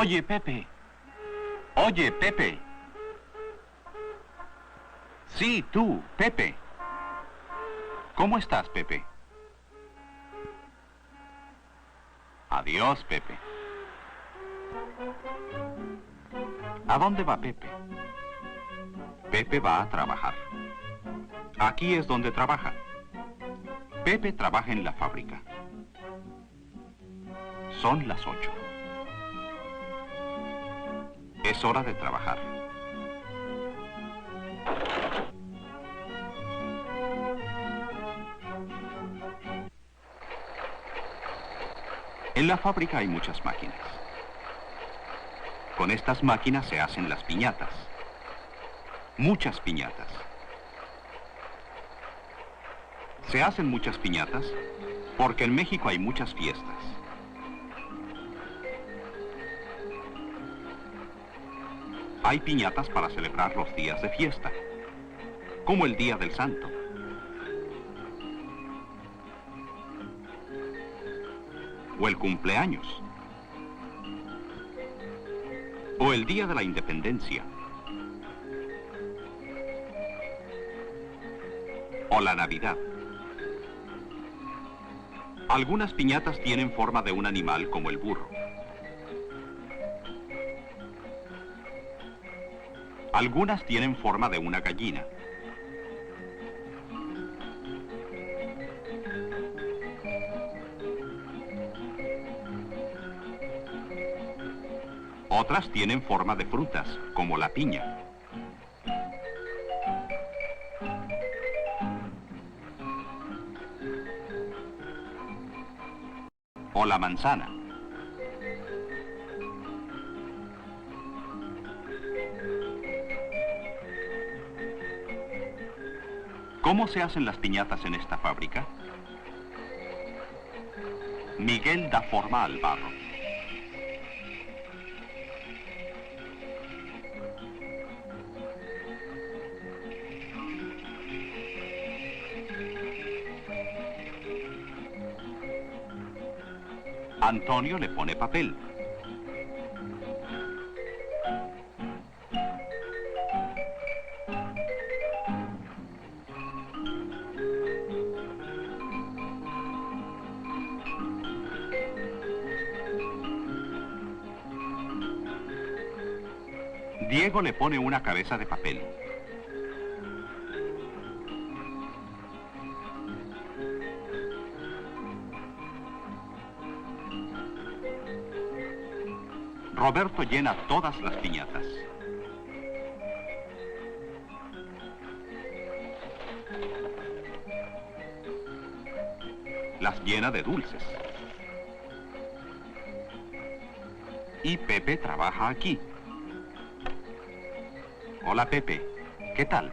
Oye, Pepe. Oye, Pepe. Sí, tú, Pepe. ¿Cómo estás, Pepe? Adiós, Pepe. ¿A dónde va Pepe? Pepe va a trabajar. Aquí es donde trabaja. Pepe trabaja en la fábrica. Son las 8. Es hora de trabajar. En la fábrica hay muchas máquinas. Con estas máquinas se hacen las piñatas. Muchas piñatas. Se hacen muchas piñatas porque en México hay muchas fiestas. Hay piñatas para celebrar los días de fiesta, como el Día del Santo. O el cumpleaños. O el Día de la Independencia. O la Navidad. Algunas piñatas tienen forma de un animal como el burro. Algunas tienen forma de una gallina. Otras tienen forma de frutas, como la piña. O la manzana. ¿Cómo se hacen las piñatas en esta fábrica? Miguel da forma al barro. Antonio le pone papel. Diego le pone una cabeza de papel. Roberto llena todas las piñatas. Las llena de dulces. Y Pepe trabaja aquí. Hola, Pepe. ¿Qué tal?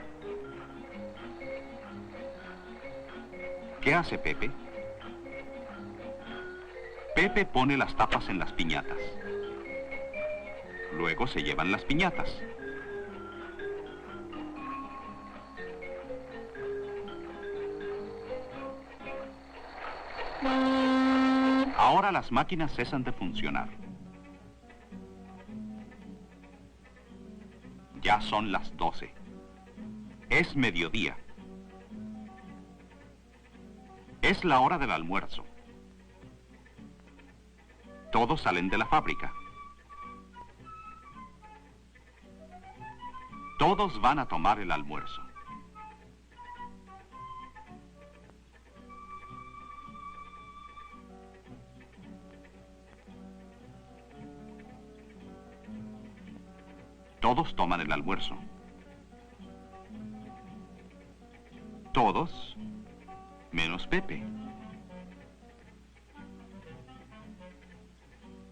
¿Qué hace Pepe? Pepe pone las tapas en las piñatas. Luego se llevan las piñatas. Ahora las máquinas cesan de funcionar. Ya son las 12. Es mediodía. Es la hora del almuerzo. Todos salen de la fábrica. Todos van a tomar el almuerzo. Todos toman el almuerzo. Todos, menos Pepe.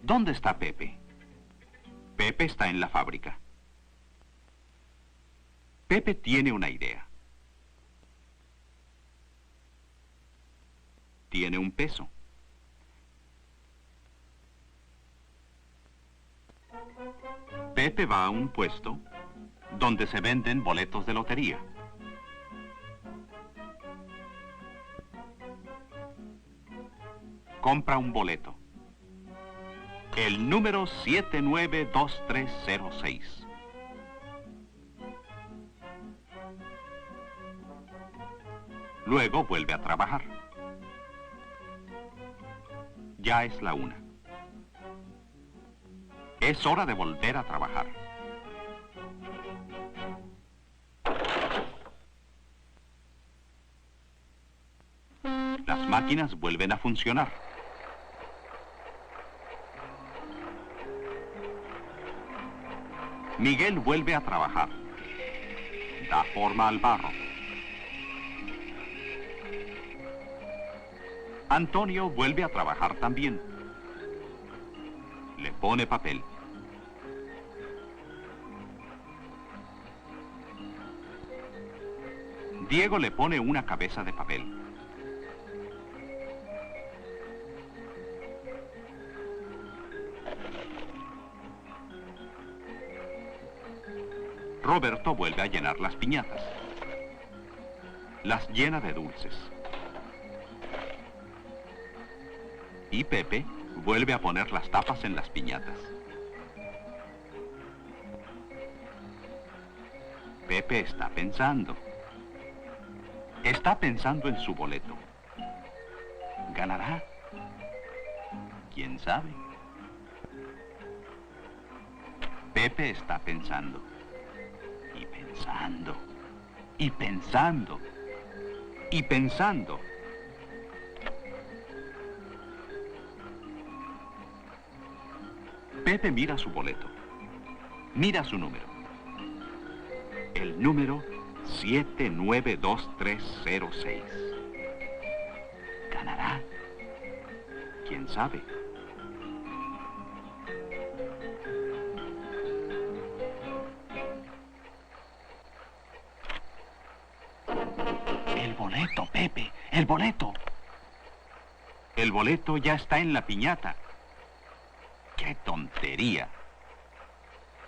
¿Dónde está Pepe? Pepe está en la fábrica. Pepe tiene una idea. tiene un peso. Pepe va a un puesto donde se venden boletos de lotería. Compra un boleto. El número 792306. Luego vuelve a trabajar. Ya es la 1. Es hora de volver a trabajar. Las máquinas vuelven a funcionar. Miguel vuelve a trabajar. Da forma al barro. Antonio vuelve a trabajar también. Le pone papel. Diego le pone una cabeza de papel. Roberto vuelve a llenar las piñatas. Las llena de dulces. Y Pepe vuelve a poner las tapas en las piñatas. Pepe está pensando. Está pensando en su boleto. ¿Ganará? ¿Quién sabe? Pepe está pensando. Y pensando. Y pensando. Y pensando. Pepe mira su boleto. Mira su número. El número 792306. ¿Ganará? ¿Quién sabe? El boleto, Pepe, el boleto. El boleto ya está en la piñata. ¡Qué tontería!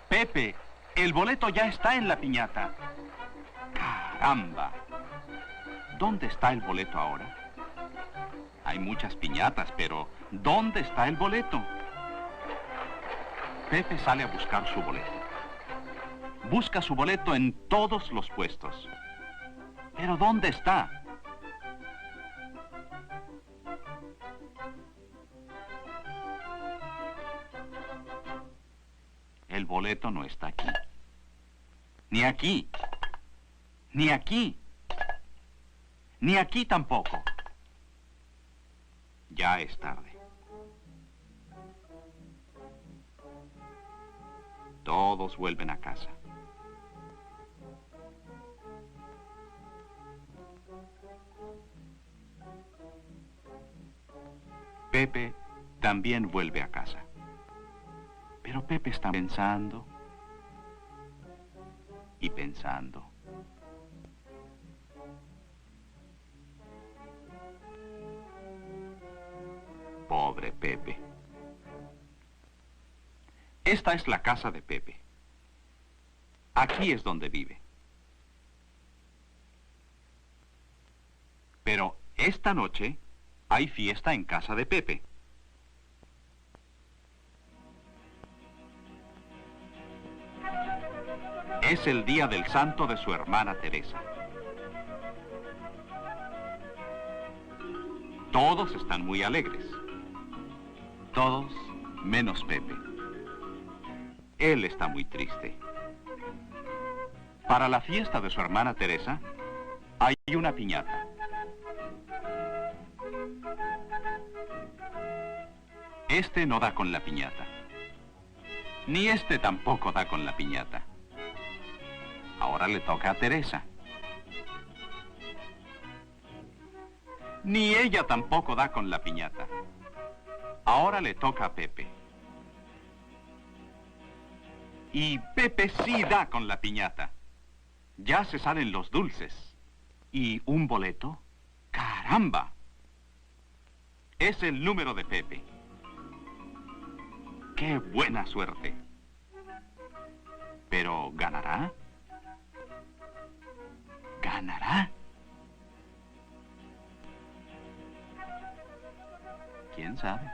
Pepe, el boleto ya está en la piñata. ¡Caramba! ¿Dónde está el boleto ahora? Hay muchas piñatas, pero ¿dónde está el boleto? Pepe sale a buscar su boleto. Busca su boleto en todos los puestos. ¿Pero dónde está? El boleto no está aquí. Ni aquí. Ni aquí. Ni aquí tampoco. Ya es tarde. Todos vuelven a casa. Pepe también vuelve a casa. Pero Pepe está pensando y pensando. Pobre Pepe. Esta es la casa de Pepe. Aquí es donde vive. Pero esta noche hay fiesta en casa de Pepe. Es el día del santo de su hermana Teresa. Todos están muy alegres. Todos menos Pepe. Él está muy triste. Para la fiesta de su hermana Teresa hay una piñata. Este no da con la piñata. Ni este tampoco da con la piñata. Ahora le toca a Teresa. Ni ella tampoco da con la piñata. Ahora le toca a Pepe. Y Pepe sí da con la piñata. Ya se salen los dulces. ¿Y un boleto? ¡Caramba! Es el número de Pepe. ¡Qué buena suerte! Pero, ¿ganará? ¿Ganará? ¿Quién sabe?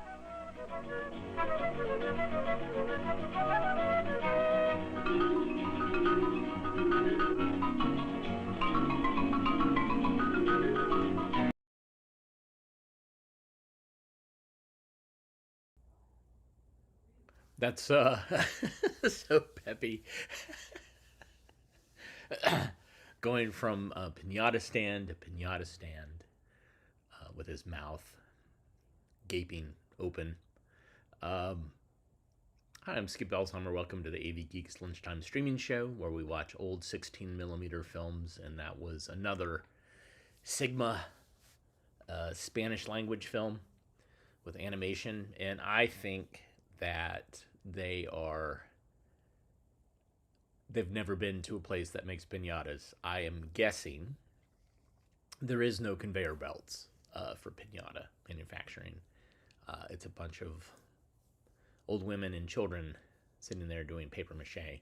That's so peppy. Going from pinata stand to pinata stand with his mouth gaping open. Hi, I'm Skip Elsheimer. Welcome to the AV Geeks Lunchtime Streaming Show, where we watch old 16mm films, and that was another Sigma Spanish language film with animation, and I think that they've never been to a place that makes pinatas. I am guessing there is no conveyor belts for pinata manufacturing. It's a bunch of old women and children sitting there doing paper mache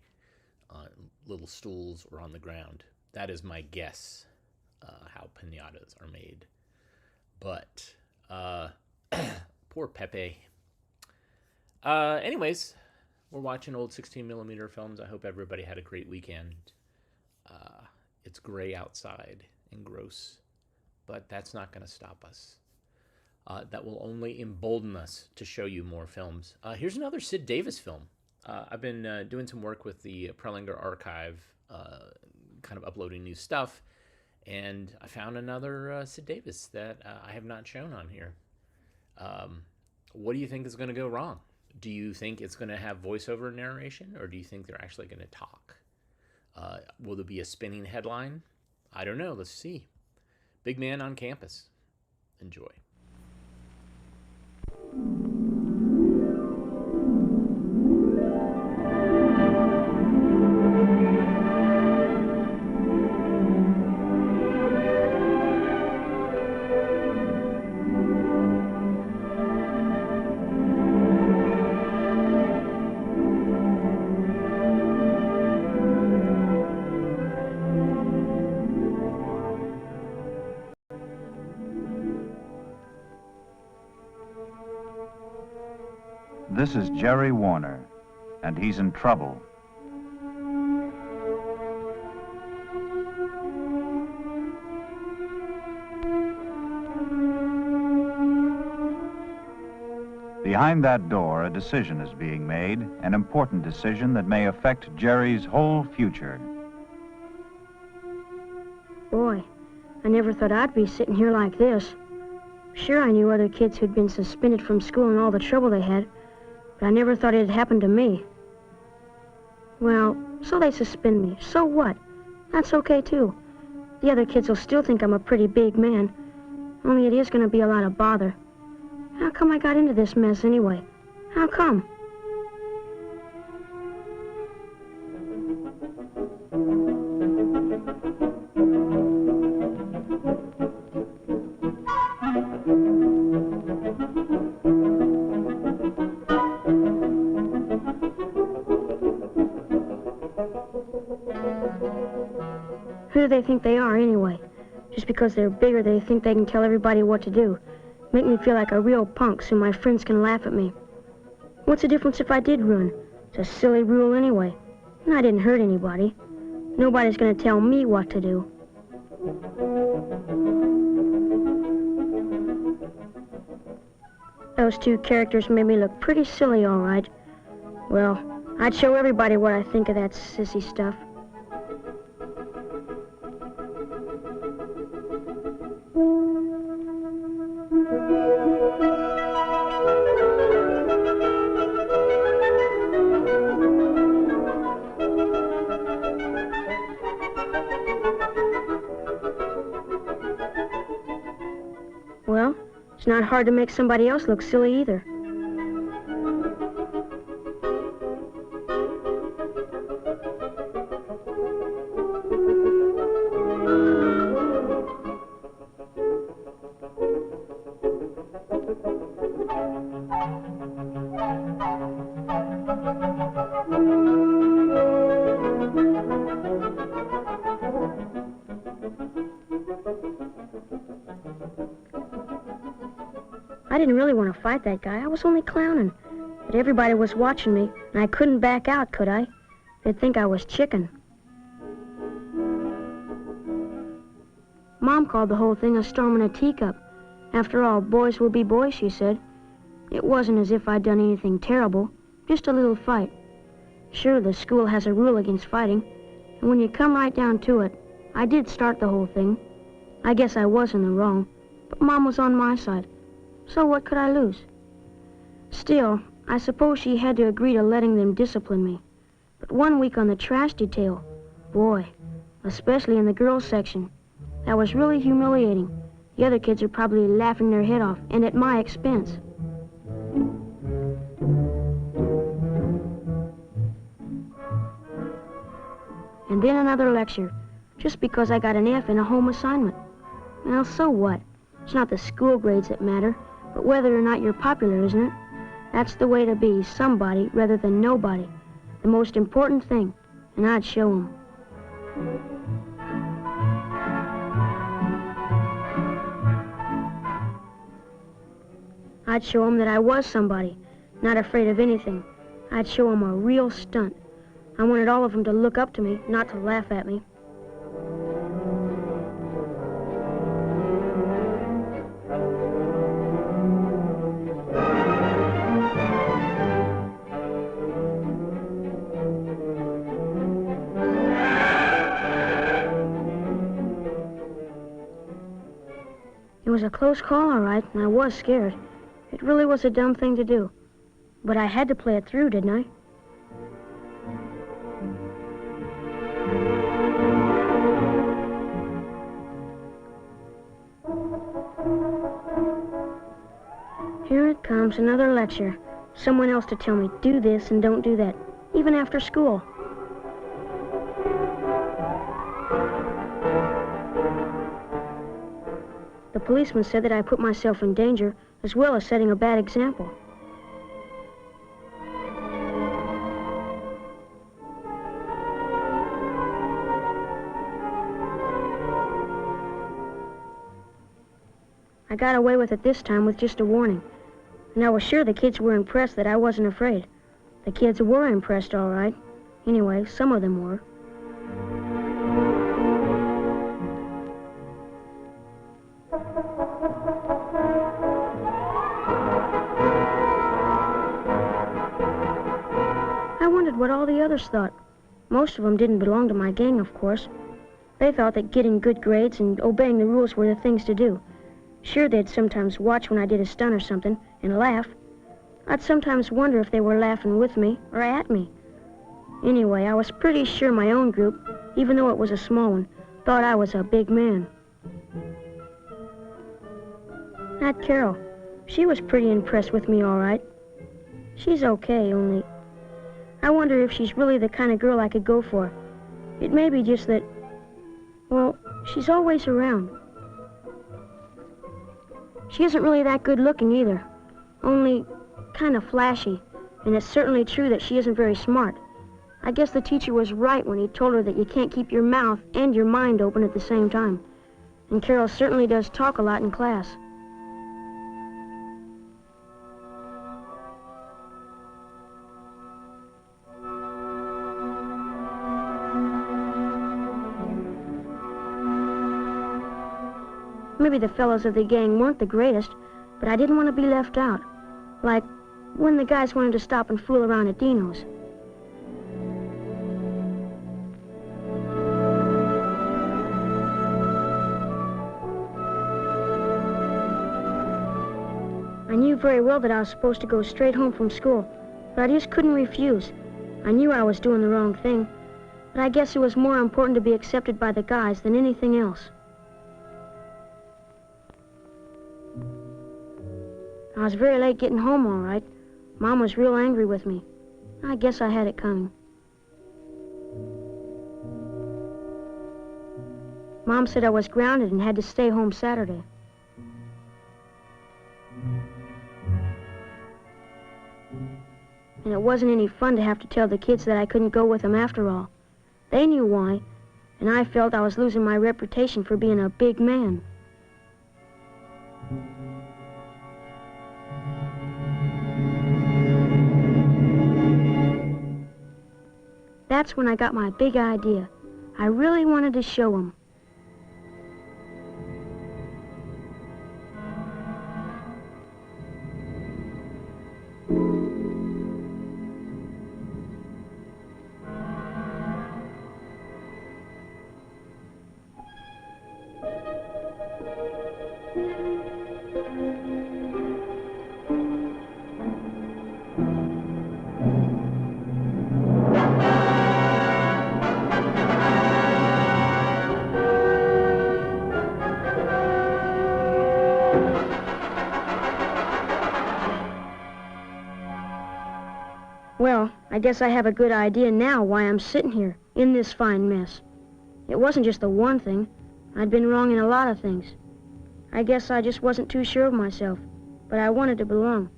on little stools or on the ground. That is my guess how pinatas are made. But poor Pepe. Anyways, we're watching old 16mm films. I hope everybody had a great weekend. It's gray outside and gross, but that's not going to stop us. That will only embolden us to show you more films. Here's another Sid Davis film. I've been doing some work with the Prelinger Archive, kind of uploading new stuff, and I found another Sid Davis that I have not shown on here. What do you think is going to go wrong? Do you think it's going to have voiceover narration, or do you think they're actually going to talk? Will there be a spinning headline? I don't know. Let's see. Big Man on Campus. Enjoy. This is Jerry Warner, and he's in trouble. Behind that door, a decision is being made, an important decision that may affect Jerry's whole future. Boy, I never thought I'd be sitting here like this. Sure, I knew other kids who'd been suspended from school and all the trouble they had, but I never thought it'd happen to me. Well, so they suspend me. So what? That's okay, too. The other kids will still think I'm a pretty big man, only it is going to be a lot of bother. How come I got into this mess anyway? How come? Who do they think they are, anyway? Just because they're bigger, they think they can tell everybody what to do. Make me feel like a real punk so my friends can laugh at me. What's the difference if I did run? It's a silly rule anyway. And I didn't hurt anybody. Nobody's gonna tell me what to do. Those two characters made me look pretty silly, all right. Well, I'd show everybody what I think of that sissy stuff. Well, it's not hard to make somebody else look silly either. I didn't really want to fight that guy. I was only clowning. But everybody was watching me, and I couldn't back out, could I? They'd think I was chicken. Mom called the whole thing a storm in a teacup. After all, boys will be boys, she said. It wasn't as if I'd done anything terrible, just a little fight. Sure, the school has a rule against fighting, and when you come right down to it, I did start the whole thing. I guess I was in the wrong, but Mom was on my side, so what could I lose? Still, I suppose she had to agree to letting them discipline me. But 1 week on the trash detail, boy, especially in the girls' section, that was really humiliating. The other kids are probably laughing their head off, and at my expense. And then another lecture, just because I got an F in a home assignment. Well, so what? It's not the school grades that matter, but whether or not you're popular, isn't it? That's the way to be, somebody rather than nobody. The most important thing, and I'd show 'em. I'd show 'em that I was somebody, not afraid of anything. I'd show 'em a real stunt. I wanted all of them to look up to me, not to laugh at me. It was a close call, all right, and I was scared. It really was a dumb thing to do. But I had to play it through, didn't I? Here it comes, another lecture. Someone else to tell me, do this and don't do that, even after school. The policeman said that I put myself in danger, as well as setting a bad example. I got away with it this time with just a warning. And I was sure the kids were impressed that I wasn't afraid. The kids were impressed, all right. Anyway, some of them were. I wondered what all the others thought. Most of them didn't belong to my gang, of course. They thought that getting good grades and obeying the rules were the things to do. Sure, they'd sometimes watch when I did a stunt or something and laugh. I'd sometimes wonder if they were laughing with me or at me. Anyway, I was pretty sure my own group, even though it was a small one, thought I was a big man. That Carol, she was pretty impressed with me, all right. She's okay, only I wonder if she's really the kind of girl I could go for. It may be just that, well, she's always around. She isn't really that good looking either, only kind of flashy, and it's certainly true that she isn't very smart. I guess the teacher was right when he told her that you can't keep your mouth and your mind open at the same time. And Carol certainly does talk a lot in class. Maybe the fellows of the gang weren't the greatest, but I didn't want to be left out. Like when the guys wanted to stop and fool around at Dino's. I knew very well that I was supposed to go straight home from school, but I just couldn't refuse. I knew I was doing the wrong thing, but I guess it was more important to be accepted by the guys than anything else. I was very late getting home, all right. Mom was real angry with me. I guess I had it coming. Mom said I was grounded and had to stay home Saturday. And it wasn't any fun to have to tell the kids that I couldn't go with them after all. They knew why, and I felt I was losing my reputation for being a big man. that's when I got my big idea. I really wanted to show 'em. Well, I guess I have a good idea now why I'm sitting here, in this fine mess. It wasn't just the one thing. I'd been wrong in a lot of things. I guess I just wasn't too sure of myself, but I wanted to belong.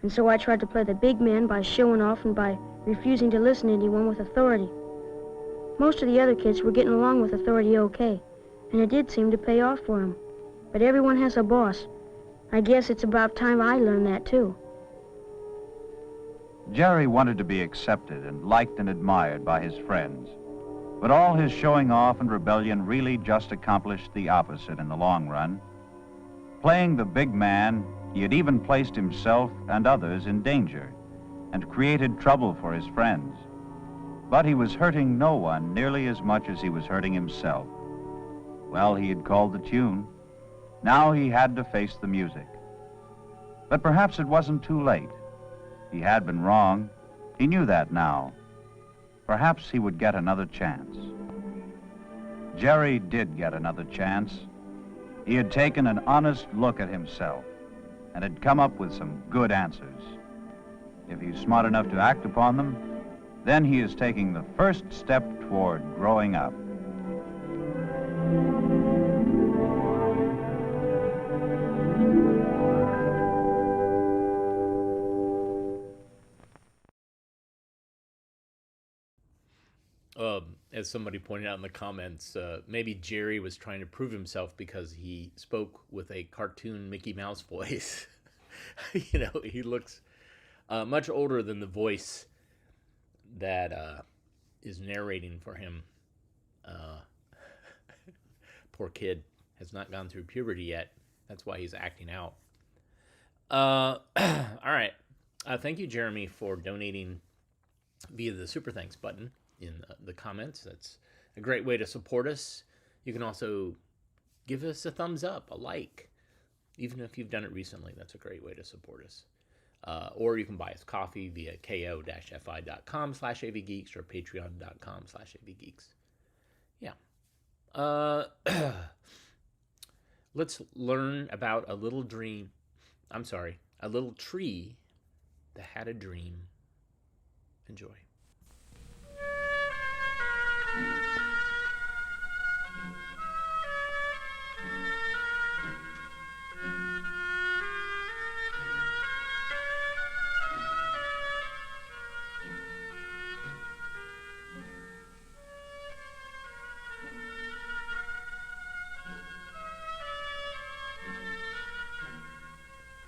And so I tried to play the big man by showing off and by refusing to listen to anyone with authority. Most of the other kids were getting along with authority okay, and it did seem to pay off for them. But everyone has a boss. I guess it's about time I learned that too. Jerry wanted to be accepted and liked and admired by his friends. But all his showing off and rebellion really just accomplished the opposite in the long run. Playing the big man, he had even placed himself and others in danger and created trouble for his friends. But he was hurting no one nearly as much as he was hurting himself. Well, he had called the tune. Now he had to face the music. But perhaps it wasn't too late. He had been wrong. He knew that now. Perhaps he would get another chance. Jerry did get another chance. He had taken an honest look at himself and had come up with some good answers. If he's smart enough to act upon them, then he is taking the first step toward growing up. As somebody pointed out in the comments, maybe Jerry was trying to prove himself because he spoke with a cartoon Mickey Mouse voice. You know, he looks much older than the voice that is narrating for him. Poor kid has not gone through puberty yet. That's why he's acting out. All right. Thank you, Jeremy, for donating via the Super Thanks button in the comments. That's a great way to support us. You can also give us a thumbs up, a like, even if you've done it recently. That's a great way to support us. Or you can buy us coffee via ko-fi.com/avgeeks or patreon.com/avgeeks. Yeah. Let's learn about a little tree that had a dream. Enjoy.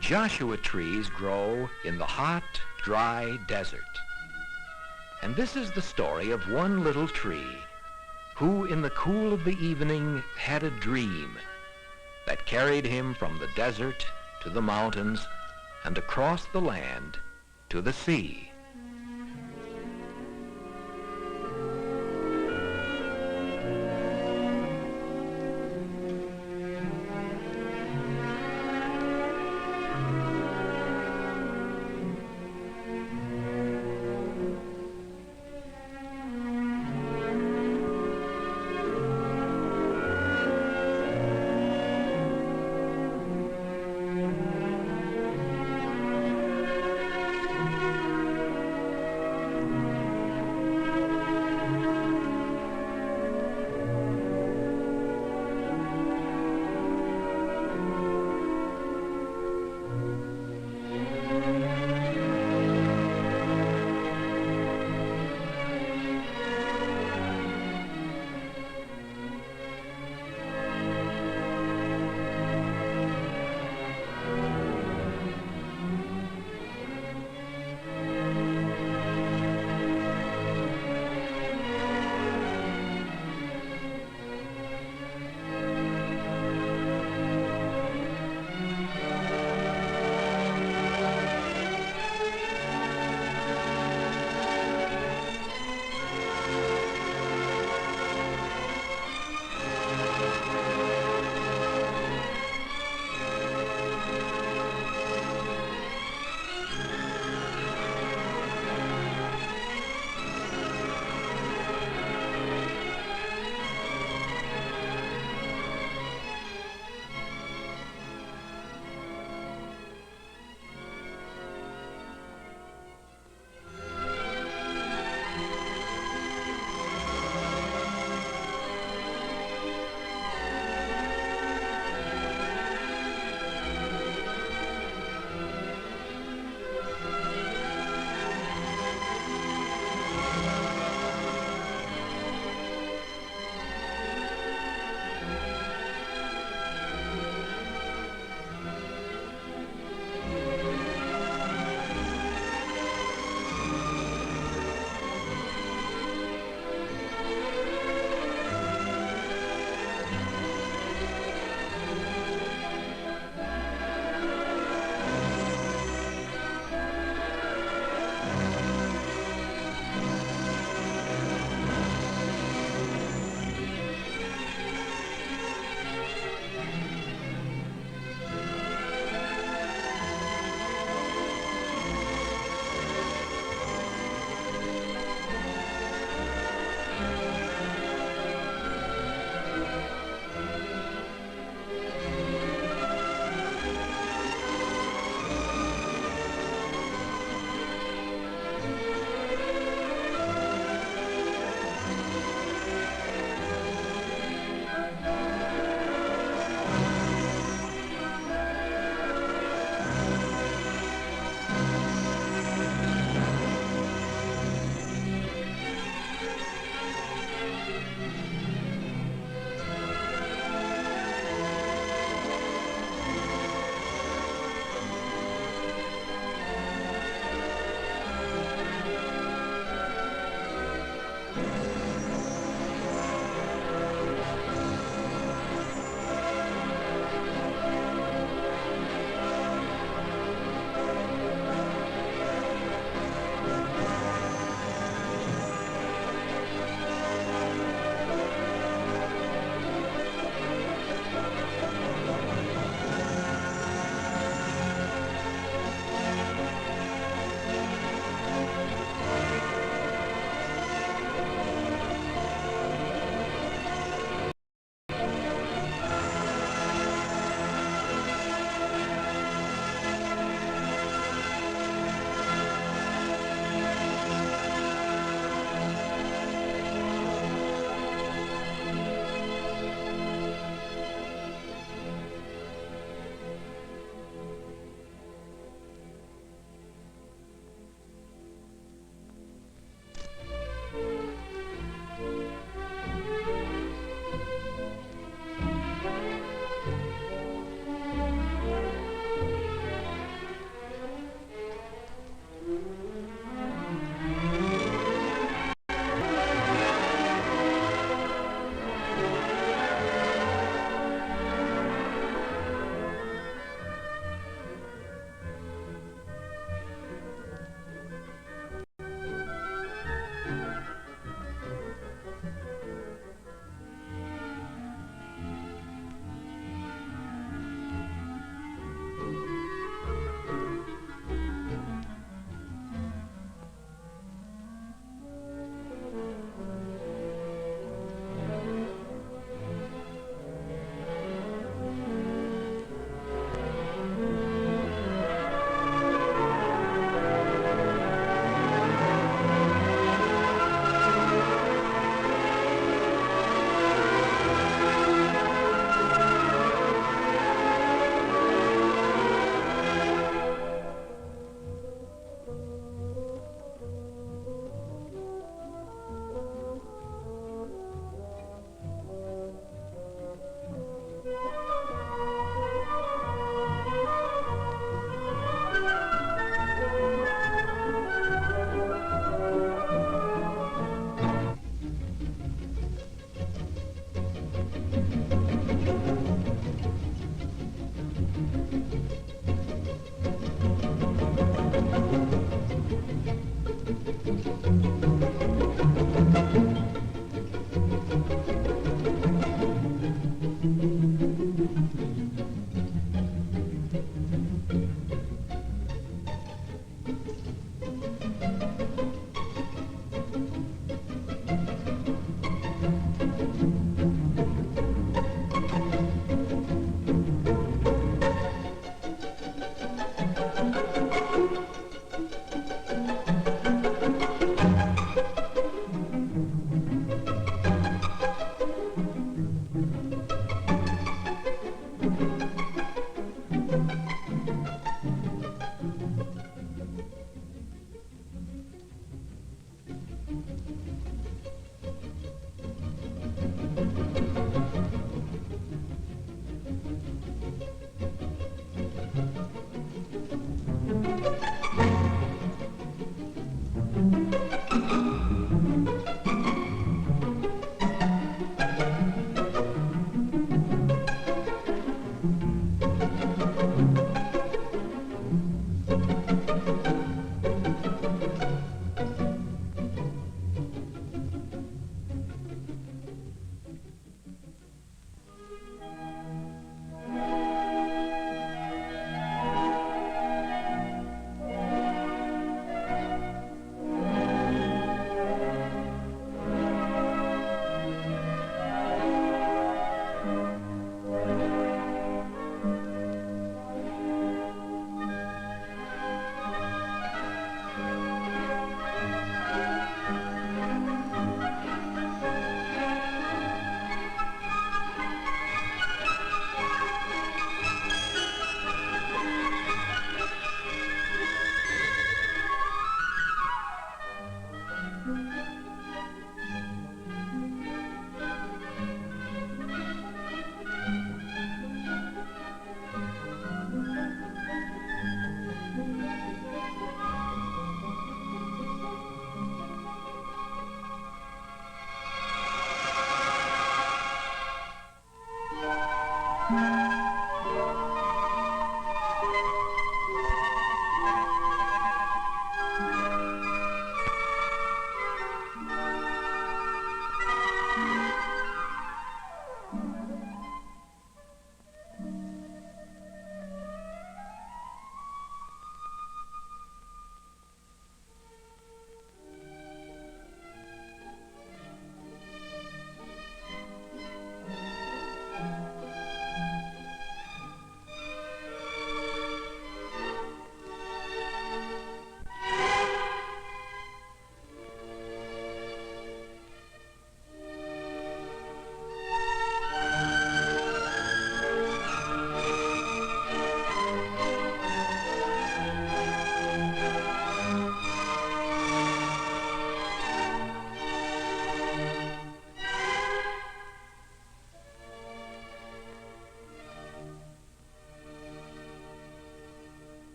Joshua trees grow in the hot, dry desert. And this is the story of one little tree who, in the cool of the evening, had a dream that carried him from the desert to the mountains and across the land to the sea.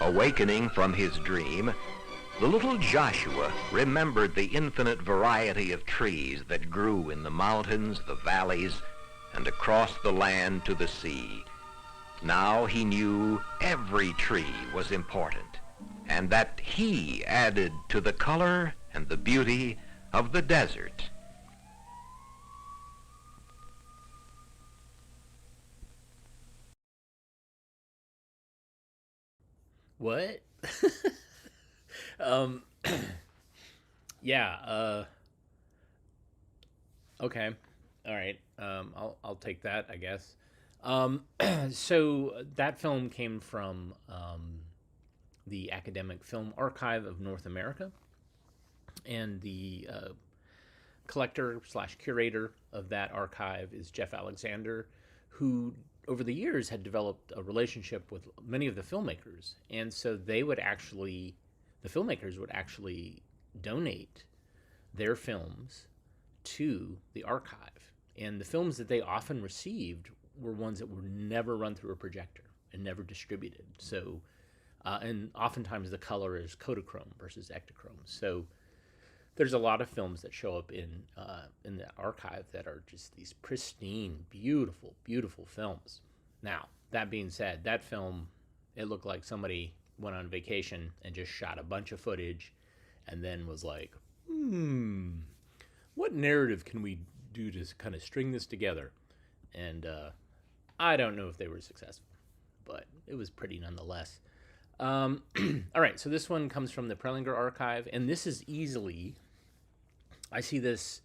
Awakening from his dream, the little Joshua remembered the infinite variety of trees that grew in the mountains, the valleys, and across the land to the sea. Now he knew every tree was important, and that he added to the color and the beauty of the desert. What? um, yeah. Okay. All right. I'll take that, I guess. So that film came from the Academic Film Archive of North America, and the collector slash curator of that archive is Jeff Alexander, who over the years had developed a relationship with many of the filmmakers, and so the filmmakers would actually donate their films to the archive, and the films that they often received were ones that were never run through a projector and never distributed. So, and oftentimes the color is Kodachrome versus Ektachrome. So there's a lot of films that show up in the archive that are just these pristine, beautiful, beautiful films. Now, that being said, that film, it looked like somebody went on vacation and just shot a bunch of footage and then was like, what narrative can we do to kind of string this together? And I don't know if they were successful, but it was pretty nonetheless. All right, so this one comes from the Prelinger archive, and this is easily, I see this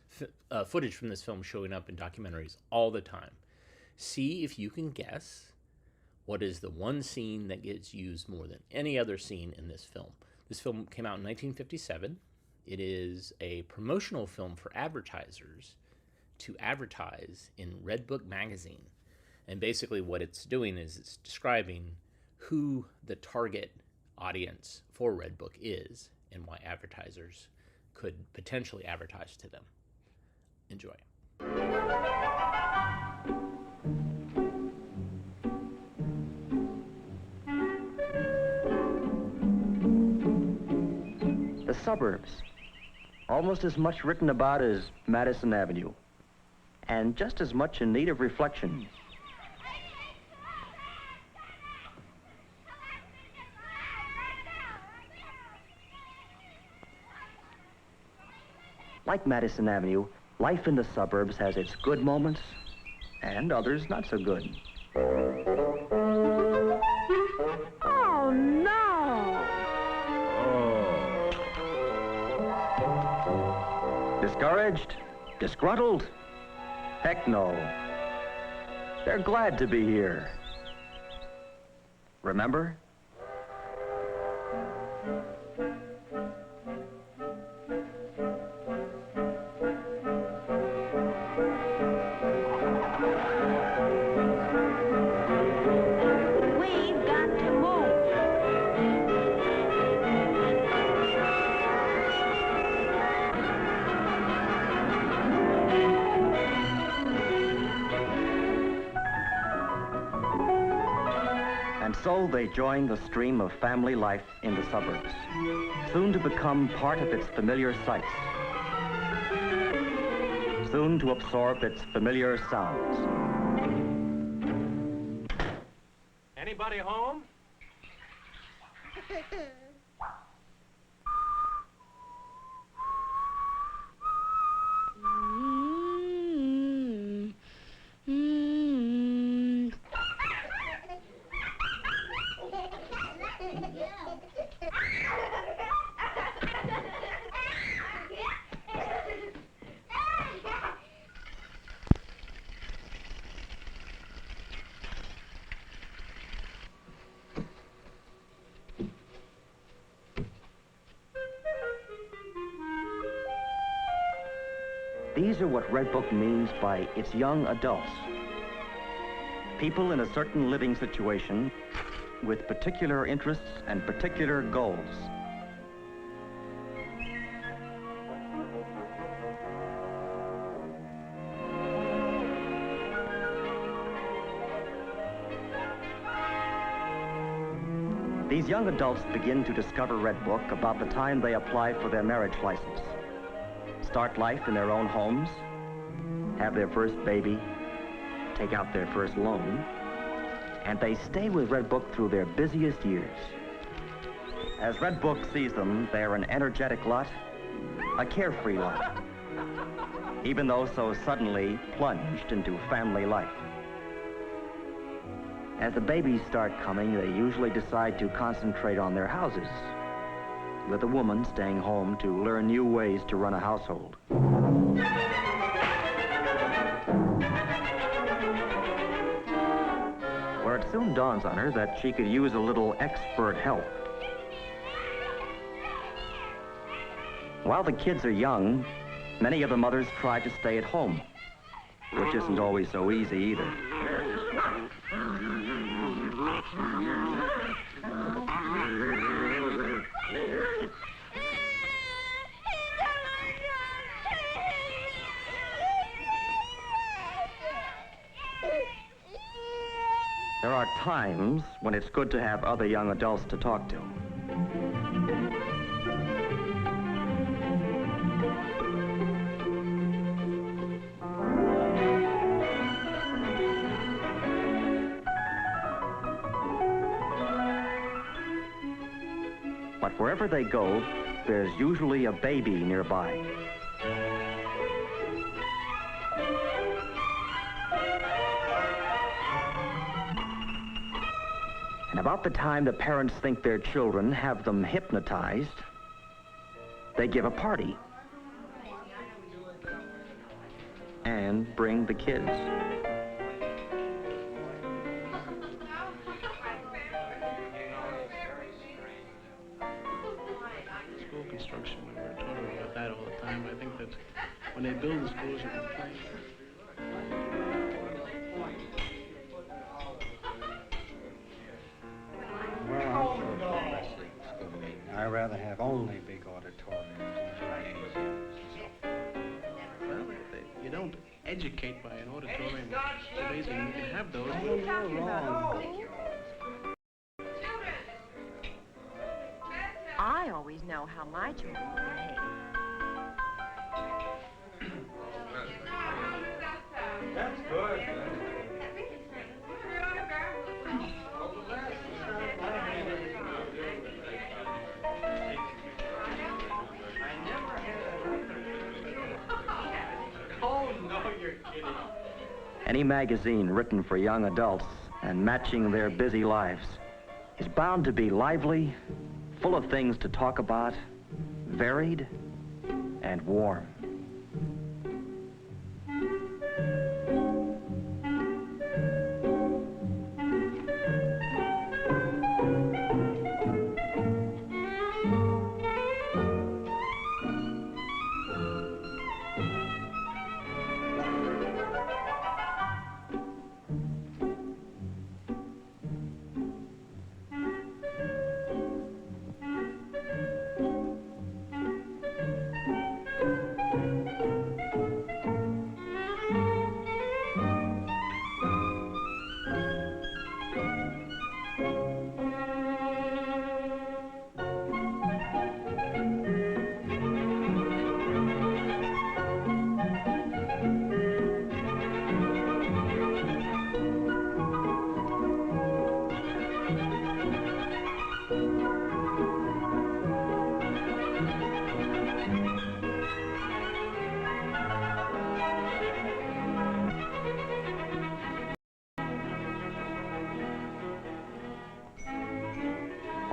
footage from this film showing up in documentaries all the time. See if you can guess what is the one scene that gets used more than any other scene in this film. This film came out in 1957. It is a promotional film for advertisers to advertise in Redbook magazine. And basically what it's doing is it's describing who the target audience for Redbook is and why advertisers could potentially advertise to them. Enjoy. The suburbs, almost as much written about as Madison Avenue, and just as much in need of reflection. Like Madison Avenue, life in the suburbs has its good moments and others not so good. Oh, no! Discouraged? Disgruntled? Heck no. They're glad to be here. Remember? We've got to move. And so they join the stream of family life in the suburbs, soon to become part of its familiar sights, soon to absorb its familiar sounds. Anybody home? These are what Redbook means by its young adults. People in a certain living situation with particular interests and particular goals. These young adults begin to discover Redbook about the time they apply for their marriage license, start life in their own homes, have their first baby, take out their first loan, and they stay with Redbook through their busiest years. As Redbook sees them, they're an energetic lot, a carefree lot, even though so suddenly plunged into family life. As the babies start coming, they usually decide to concentrate on their houses, with the woman staying home to learn new ways to run a household. Where it soon dawns on her that she could use a little expert help. While the kids are young, many of the mothers try to stay at home, which isn't always so easy either. There are times when it's good to have other young adults to talk to. But wherever they go, there's usually a baby nearby. And about the time the parents think their children have them hypnotized, they give a party and bring the kids. School construction, we were talking about that all the time. I think that when they build the schools, you can play. Well, I'm for a progressive school meeting. I'd rather have only big auditoriums and gymnasiums and so forth. Well, you don't educate by an auditorium. Basically, you can have those. Oh, you're wrong. I always know how my children will behave. That's good. Oh, no, you're kidding. Any magazine written for young adults and matching their busy lives is bound to be lively, full of things to talk about, varied, and warm.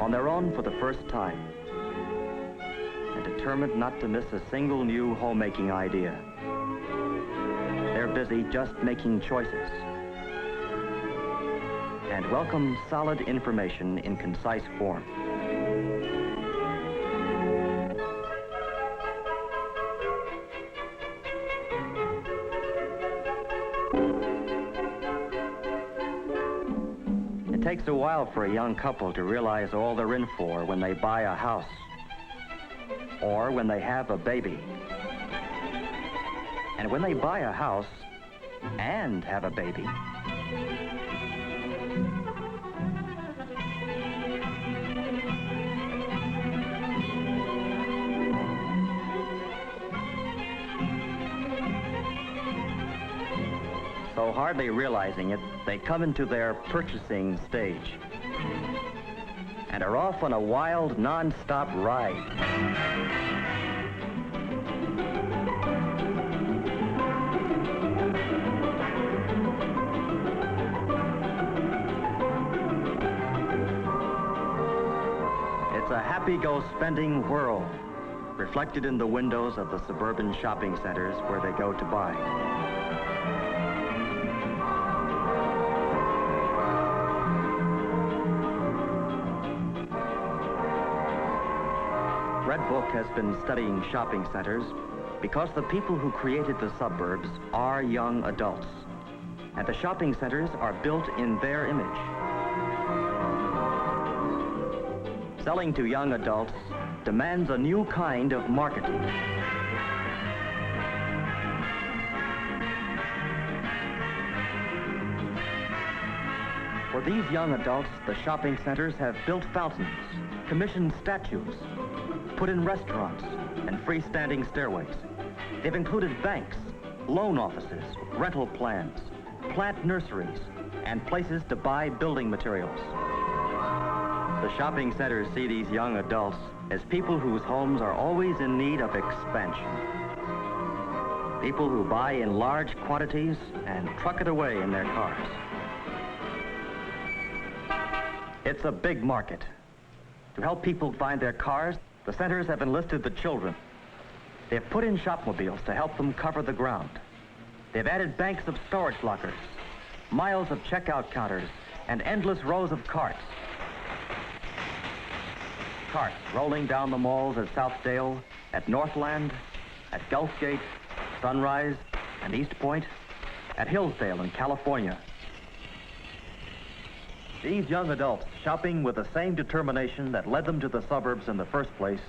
On their own for the first time, and determined not to miss a single new homemaking idea. They're busy just making choices and welcome solid information in concise form. It takes a while for a young couple to realize all they're in for when they buy a house or when they have a baby. And when they buy a house and have a baby, hardly realizing it, they come into their purchasing stage and are off on a wild, non-stop ride. It's a happy-go-spending whirl, reflected in the windows of the suburban shopping centers where they go to buy. Redbook has been studying shopping centers because the people who created the suburbs are young adults, and the shopping centers are built in their image. Selling to young adults demands a new kind of marketing. For these young adults, the shopping centers have built fountains, commissioned statues, put in restaurants and freestanding stairways. They've included banks, loan offices, rental plans, plant nurseries, and places to buy building materials. The shopping centers see these young adults as people whose homes are always in need of expansion. People who buy in large quantities and truck it away in their cars. It's a big market. To help people find their cars, the centers have enlisted the children. They've put in shopmobiles to help them cover the ground. They've added banks of storage lockers, miles of checkout counters, and endless rows of carts. Carts rolling down the malls at Southdale, at Northland, at Gulfgate, Sunrise, and East Point, at Hillsdale in California. These young adults, shopping with the same determination that led them to the suburbs in the first place,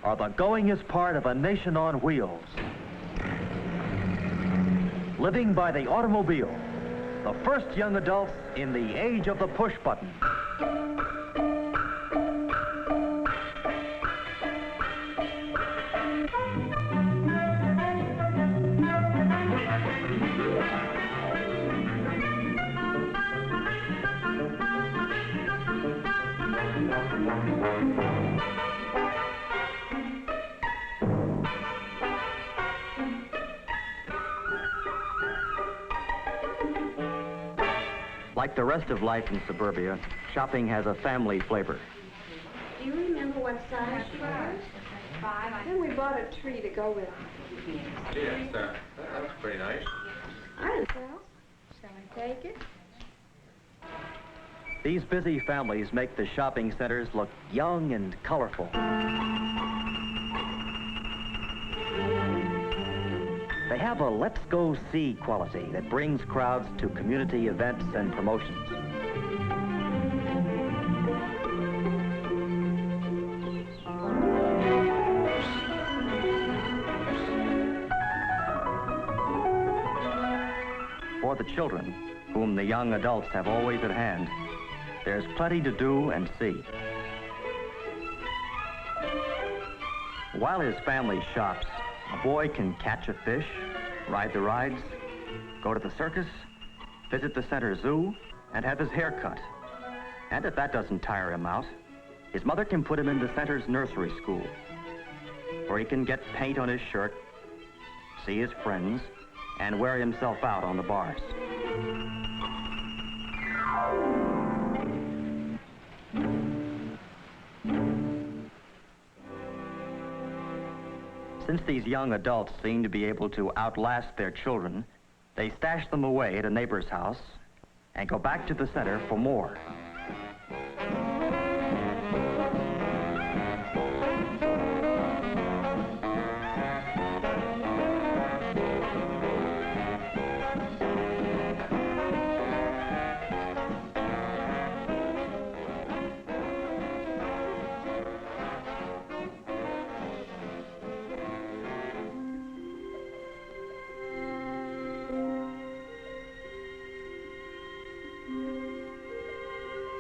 are the goingest part of a nation on wheels. Living by the automobile, the first young adults in the age of the push button. Like the rest of life in suburbia, shopping has a family flavor. Do you remember what size she was? 5. Then we bought a tree to go with it. Yes, that was pretty nice. I don't know. Shall I take it? These busy families make the shopping centers look young and colorful. They have a let's go see quality that brings crowds to community events and promotions. For the children, whom the young adults have always at hand, there's plenty to do and see. While his family shops, a boy can catch a fish, ride the rides, go to the circus, visit the center zoo, and have his hair cut. And if that doesn't tire him out, his mother can put him in the center's nursery school, where he can get paint on his shirt, see his friends, and wear himself out on the bars. Since these young adults seem to be able to outlast their children, they stash them away at a neighbor's house and go back to the center for more.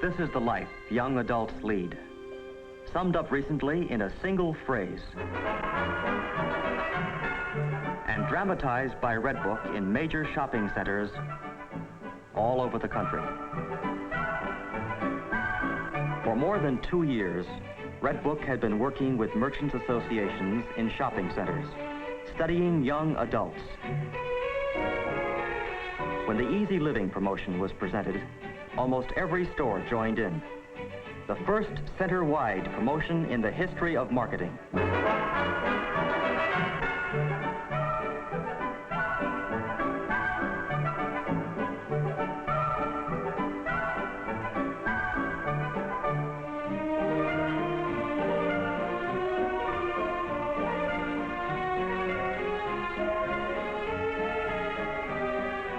This is the life young adults lead, summed up recently in a single phrase, and dramatized by Redbook in major shopping centers all over the country. For more than 2 years, Redbook had been working with merchants' associations in shopping centers, studying young adults. When the Easy Living promotion was presented, almost every store joined in. The first center-wide promotion in the history of marketing.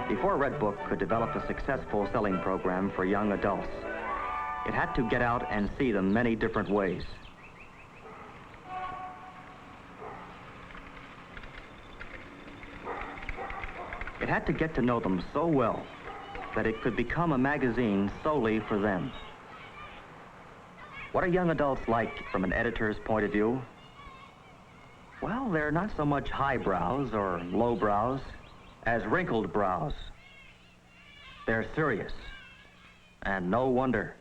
Before Redbook could develop a successful selling program for young adults, it had to get out and see them many different ways. It had to get to know them so well that it could become a magazine solely for them. What are young adults like from an editor's point of view? Well, they're not so much highbrows or lowbrows as wrinkled brows. They're serious, and no wonder.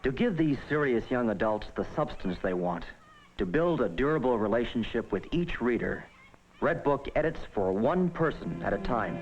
To give these serious young adults the substance they want, to build a durable relationship with each reader, Redbook edits for one person at a time.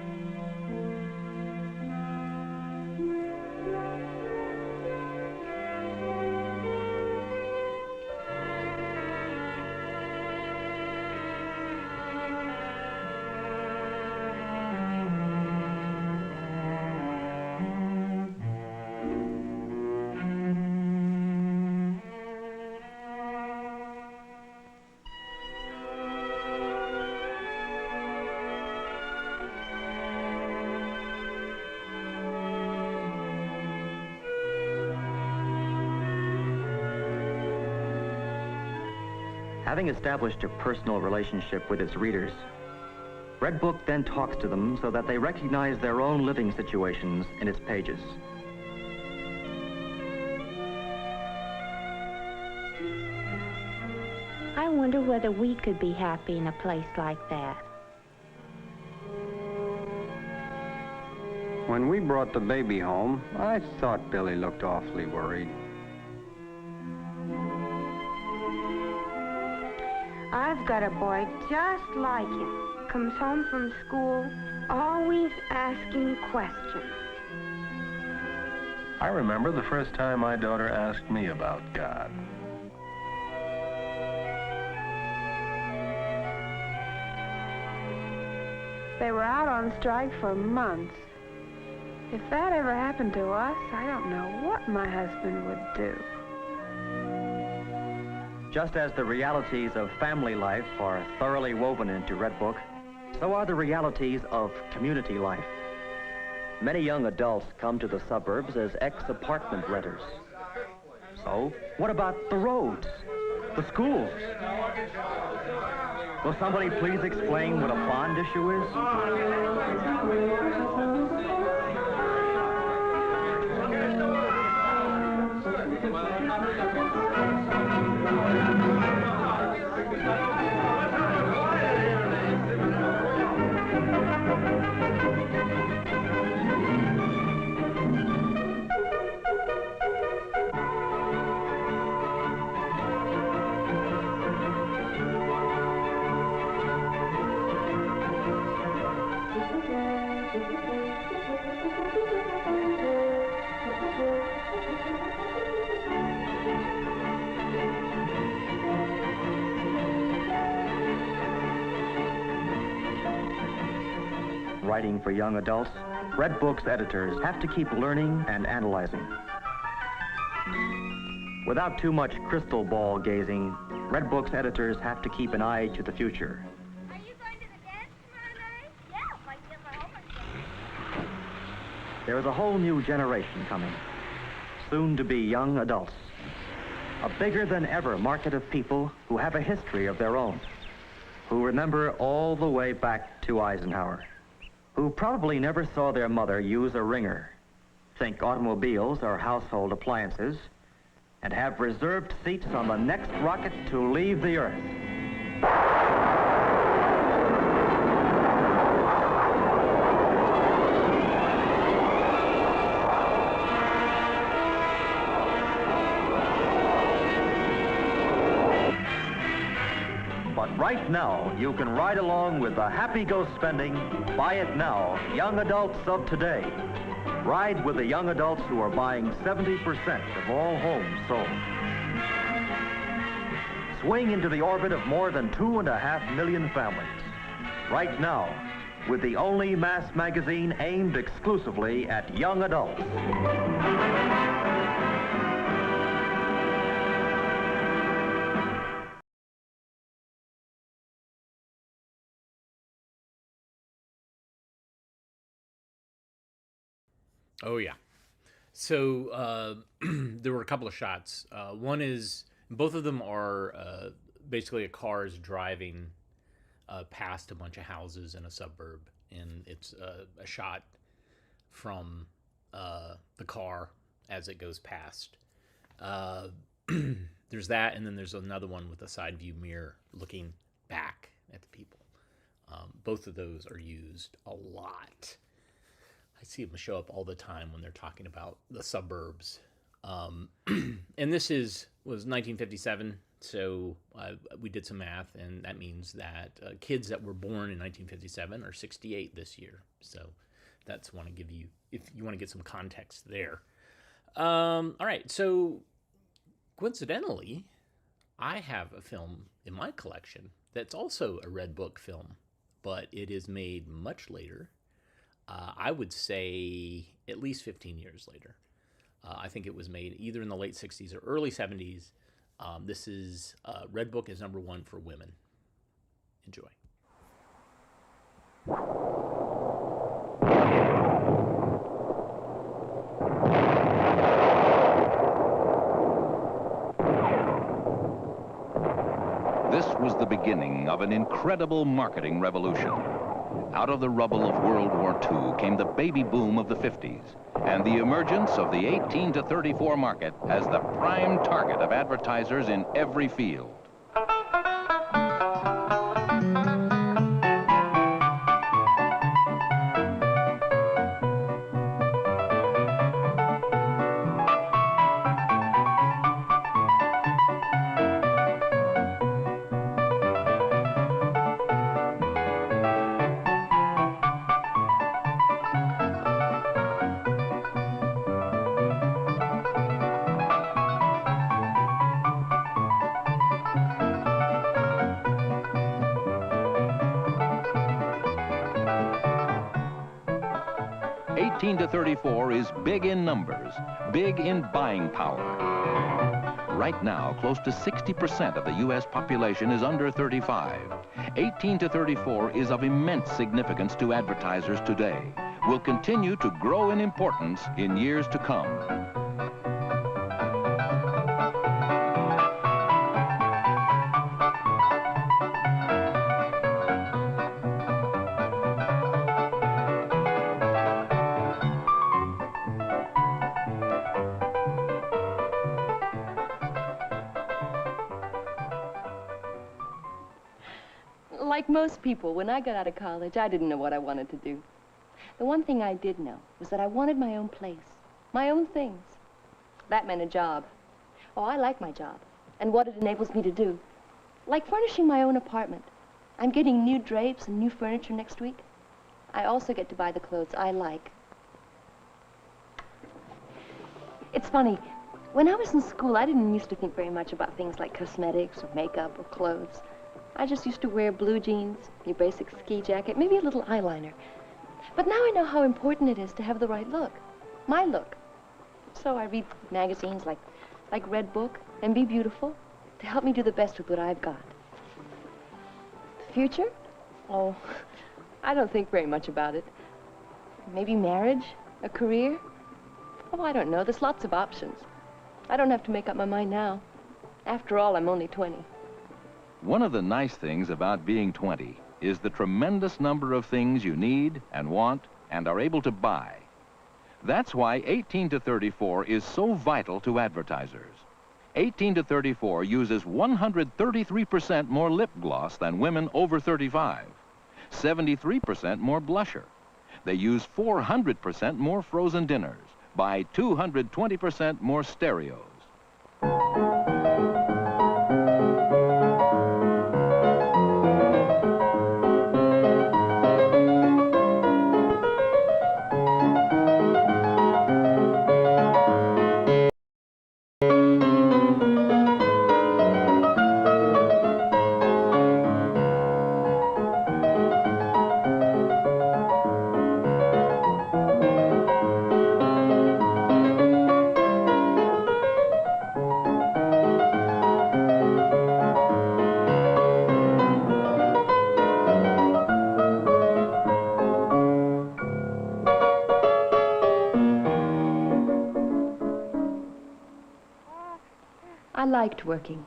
Having established a personal relationship with its readers, Redbook then talks to them so that they recognize their own living situations in its pages. I wonder whether we could be happy in a place like that. When we brought the baby home, I thought Billy looked awfully worried. I've got a boy just like him. Comes home from school, always asking questions. I remember the first time my daughter asked me about God. They were out on strike for months. If that ever happened to us, I don't know what my husband would do. Just as the realities of family life are thoroughly woven into Redbook, so are the realities of community life. Many young adults come to the suburbs as ex-apartment renters. So, what about the roads, the schools? Will somebody please explain what a bond issue is? Writing for young adults Redbook's editors have to keep learning and analyzing. Without too much crystal ball gazing, Redbook's editors have to keep an eye to the future. Are you going to the dance tomorrow night? Yeah, if I get my homework done. There is a whole new generation coming, soon to be young adults. A bigger than ever market of people who have a history of their own, who remember all the way back to Eisenhower, who probably never saw their mother use a ringer, think automobiles or household appliances, and have reserved seats on the next rocket to leave the Earth. But right now, you can ride along with the happy-go-spending, buy-it-now young adults of today. Ride with the young adults who are buying 70% of all homes sold. Swing into the orbit of more than 2.5 million families. Right now, with the only mass magazine aimed exclusively at young adults. Oh, yeah. So there were a couple of shots. One is, both of them are basically a car is driving past a bunch of houses in a suburb. And it's a shot from the car as it goes past. There's that, and then there's another one with a side view mirror looking back at the people. Both of those are used a lot. I see them show up all the time when they're talking about the suburbs. And this was 1957, so we did some math, and that means that kids that were born in 1957 are 68 this year. So that's want to give you, if you want to get some context there. All right, so coincidentally, I have a film in my collection that's also a Redbook film, but it is made much later. I would say at least 15 years later. I think it was made either in the late 60s or early 70s. This is Redbook is #1 for women. Enjoy. This was the beginning of an incredible marketing revolution. Out of the rubble of World War II came the baby boom of the 50s and the emergence of the 18 to 34 market as the prime target of advertisers in every field. To 34 is big in numbers, big in buying power. Right now, close to 60% of the U.S. population is under 35. 18 to 34 is of immense significance to advertisers today, will continue to grow in importance in years to come. Like most people, when I got out of college, I didn't know what I wanted to do. The one thing I did know was that I wanted my own place, my own things. That meant a job. Oh, I like my job and what it enables me to do. Like furnishing my own apartment. I'm getting new drapes and new furniture next week. I also get to buy the clothes I like. It's funny, when I was in school, I didn't used to think very much about things like cosmetics or makeup or clothes. I just used to wear blue jeans, your basic ski jacket, maybe a little eyeliner. But now I know how important it is to have the right look. My look. So I read magazines like Redbook and Be Beautiful to help me do the best with what I've got. The future? Oh, I don't think very much about it. Maybe marriage? A career? Oh, I don't know. There's lots of options. I don't have to make up my mind now. After all, I'm only 20. One of the nice things about being 20 is the tremendous number of things you need and want and are able to buy. That's why 18 to 34 is so vital to advertisers. 18 to 34 uses 133% more lip gloss than women over 35, 73% more blusher. They use 400% more frozen dinners, buy 220% more stereos. I liked working,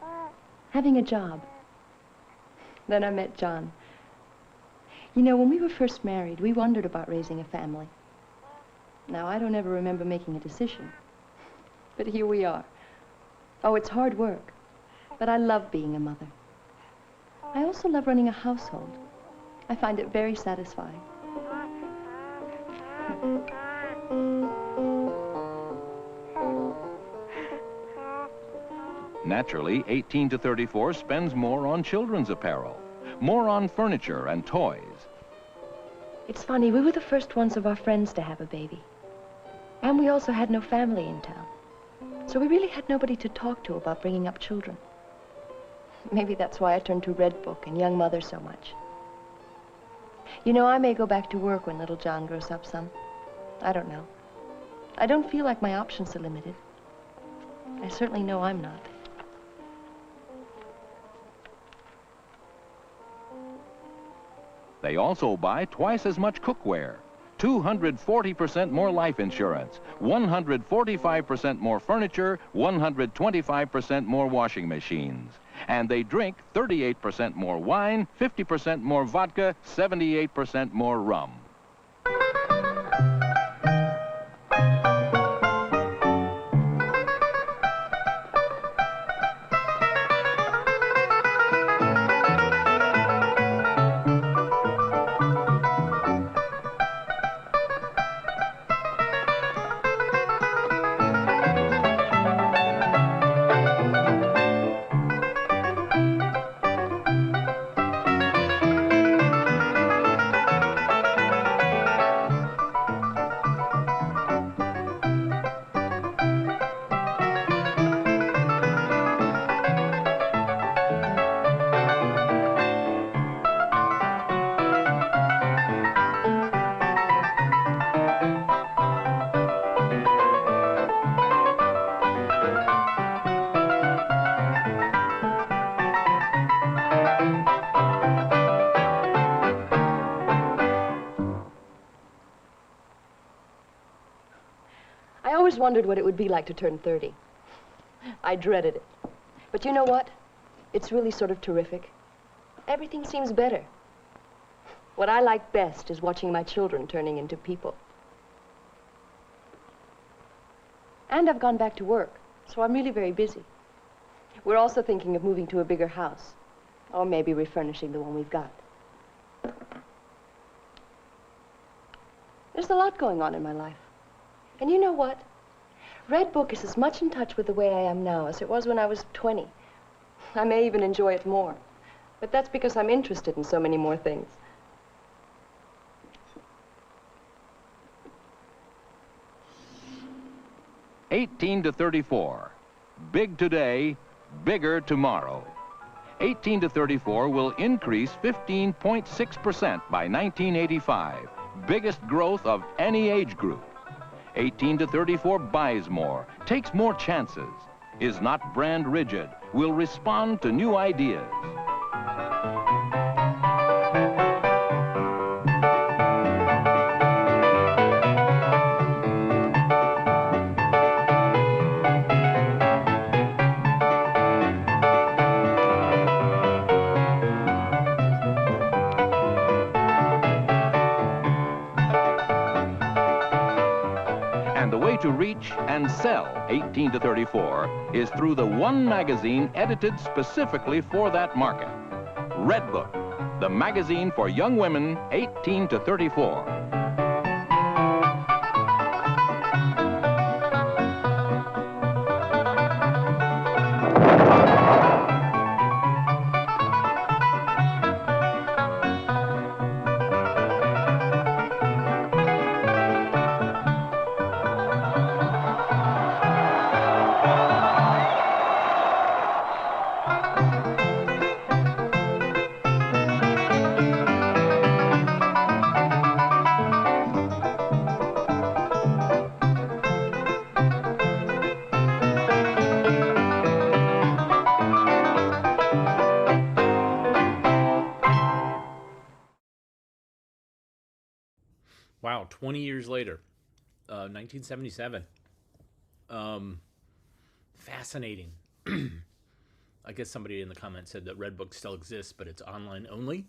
having a job. Then I met John. You know, when we were first married, we wondered about raising a family. Now, I don't ever remember making a decision, but here we are. Oh, it's hard work, but I love being a mother. I also love running a household. I find it very satisfying. Naturally, 18 to 34 spends more on children's apparel, more on furniture and toys. It's funny, we were the first ones of our friends to have a baby. And we also had no family in town. So we really had nobody to talk to about bringing up children. Maybe that's why I turned to Redbook and Young Mother so much. You know, I may go back to work when little John grows up some. I don't know. I don't feel like my options are limited. I certainly know I'm not. They also buy twice as much cookware, 240% more life insurance, 145% more furniture, 125% more washing machines. And they drink 38% more wine, 50% more vodka, 78% more rum. I always wondered what it would be like to turn 30. I dreaded it. But you know what? It's really sort of terrific. Everything seems better. What I like best is watching my children turning into people. And I've gone back to work, so I'm really very busy. We're also thinking of moving to a bigger house, or maybe refurnishing the one we've got. There's a lot going on in my life. And you know what? Redbook is as much in touch with the way I am now as it was when I was 20. I may even enjoy it more. But that's because I'm interested in so many more things. "18 to 34. Big today, bigger tomorrow." 18 to 34 will increase 15.6% by 1985. biggest growth of any age group. 18 to 34 buys more, takes more chances, is not brand rigid, will respond to new ideas. To reach and sell 18 to 34 is through the one magazine edited specifically for that market. Redbook, the magazine for young women 18 to 34. Wow, 20 years later, 1977. Fascinating. I guess somebody in the comments said that Redbook still exists, but it's online only.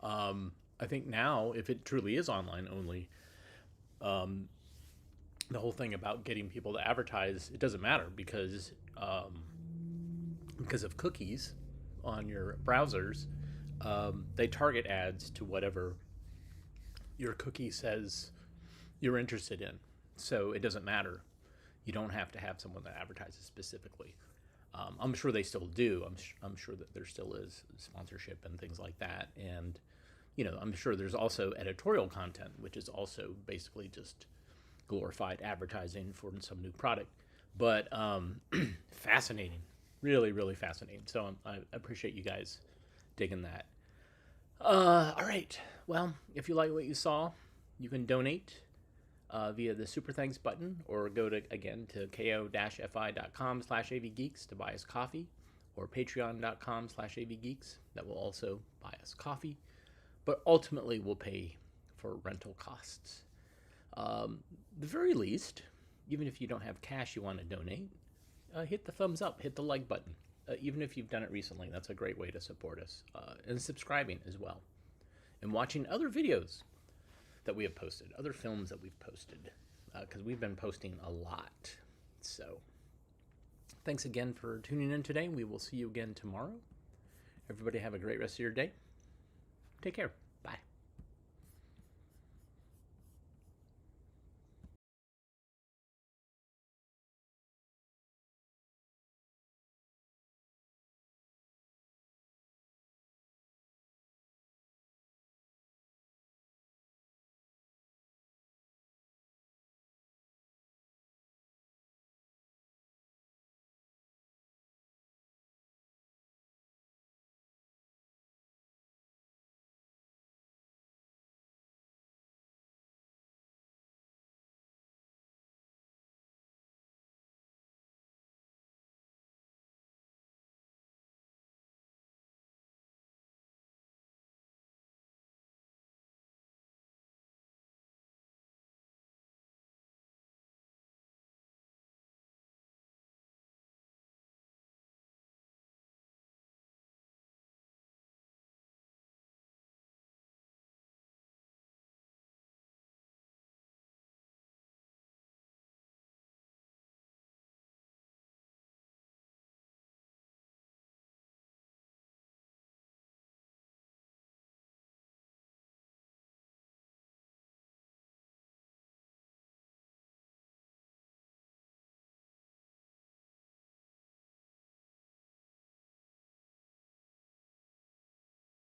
I think now, if it truly is online only, the whole thing about getting people to advertise, it doesn't matter because of cookies on your browsers. They target ads to whatever your cookie says you're interested in. So it doesn't matter. You don't have to have someone that advertises specifically. I'm sure they still do. I'm sure that there still is sponsorship and things like that. And, you know, I'm sure there's also editorial content, which is also basically just glorified advertising for some new product. But fascinating. Really, really fascinating. So I appreciate you guys digging that. All right. Well, if you like what you saw, you can donate via the Super Thanks button, or go to ko-fi.com/avgeeks to buy us coffee, or patreon.com/avgeeks. That will also buy us coffee, but ultimately will pay for rental costs. The very least, even if you don't have cash you want to donate, hit the thumbs up, hit the like button. Even if you've done it recently, that's a great way to support us. And subscribing as well. And watching other videos that we have posted, other films that we've posted, because we've been posting a lot. So, thanks again for tuning in today. We will see you again tomorrow. Everybody have a great rest of your day. Take care.